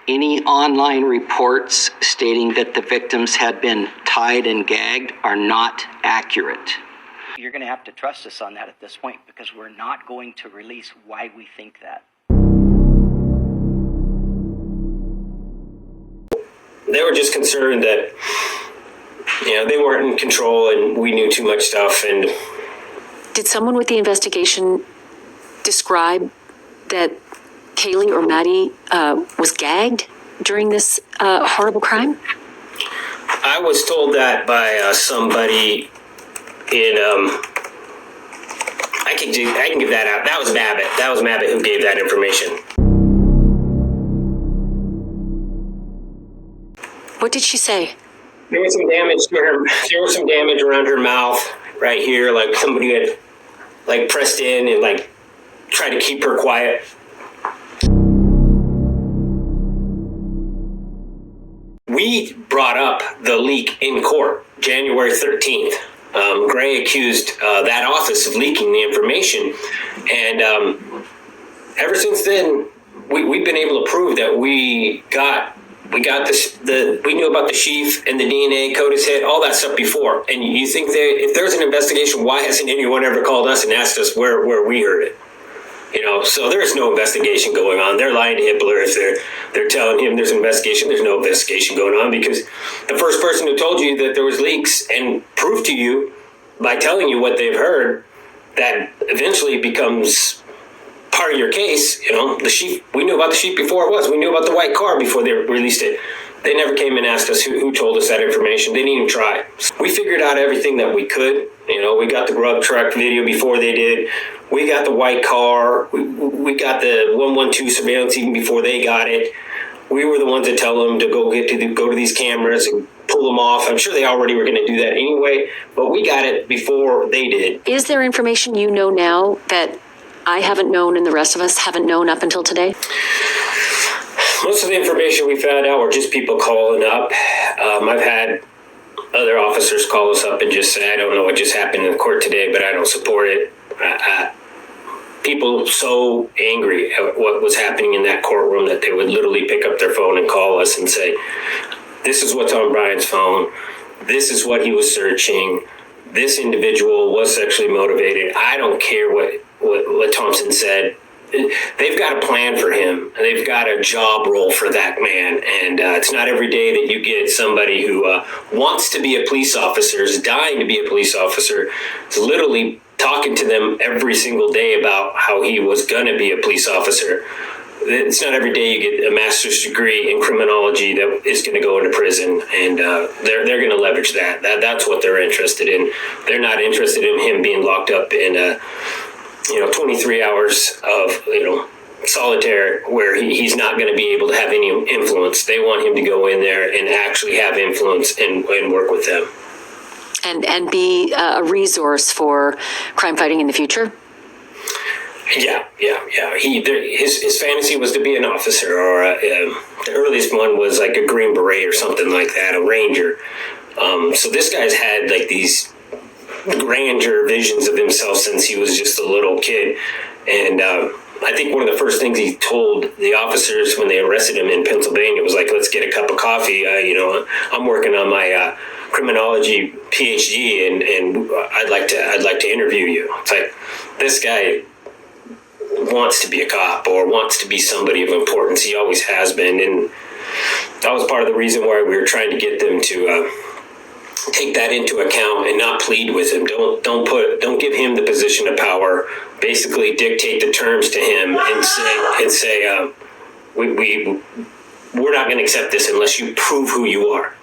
Any online reports stating that the victims had been tied and gagged are not accurate. You're going to have to trust us on that at this point, because we're not going to release why we think that. They were just concerned that, they weren't in control and we knew too much stuff. And did someone with the investigation describe that Kaylee or Maddie was gagged during this horrible crime? I was told that by somebody in, I can give that out. That was Babbitt. That was Babbitt who gave that information. What did she say? There was some damage to her. There was some damage around her mouth right here, like somebody had pressed in and tried to keep her quiet. We brought up the leak in court January 13th. Gray accused that office of leaking the information, and ever since then, we've been able to prove that we got this. We knew about the sheath and the DNA, CODIS hit, all that stuff before. And you think if there's an investigation, why hasn't anyone ever called us and asked us where we heard it? So there is no investigation going on. They're lying to Hitler if they're telling him there's an investigation. There's no investigation going on, because the first person who told you that there was leaks and proved to you by telling you what they've heard, that eventually becomes part of your case. The sheep, we knew about the sheep before it was. We knew about the white car before they released it. They never came and asked us who told us that information. They didn't even try. We figured out everything that we could. We got the grub truck video before they did. We got the white car. We got the 112 surveillance even before they got it. We were the ones that tell them to go to these cameras and pull them off. I'm sure they already were going to do that anyway, but we got it before they did. Is there information you know now that I haven't known and the rest of us haven't known up until today? Most of the information we found out were just people calling up. I've had other officers call us up and just say, I don't know what just happened in the court today, but I don't support it. People so angry at what was happening in that courtroom that they would literally pick up their phone and call us and say, this is what's on Brian's phone. This is what he was searching. This individual was sexually motivated. I don't care what Thompson said. They've got a plan for him. They've got a job role for that man. And it's not every day that you get somebody who wants to be a police officer, is dying to be a police officer, is literally talking to them every single day about how he was going to be a police officer. It's not every day you get a master's degree in criminology that is going to go into prison, and they're going to leverage that. That's what they're interested in. They're not interested in him being locked up in 23 hours of solitaire where he's not going to be able to have any influence. They want him to go in there and actually have influence and work with them. And be a resource for crime fighting in the future? Yeah. His fantasy was to be an officer, or the earliest one was like a Green Beret or something like that, a Ranger. So this guy's had these grandeur visions of himself since he was just a little kid. And I think one of the first things he told the officers when they arrested him in Pennsylvania was let's get a cup of coffee. I'm working on my criminology PhD, and I'd like to interview you. It's like, this guy wants to be a cop or wants to be somebody of importance. He always has been, and that was part of the reason why we were trying to get them to take that into account and not plead with him. Don't give him the position of power. Basically, dictate the terms to him and say we're not going to accept this unless you prove who you are.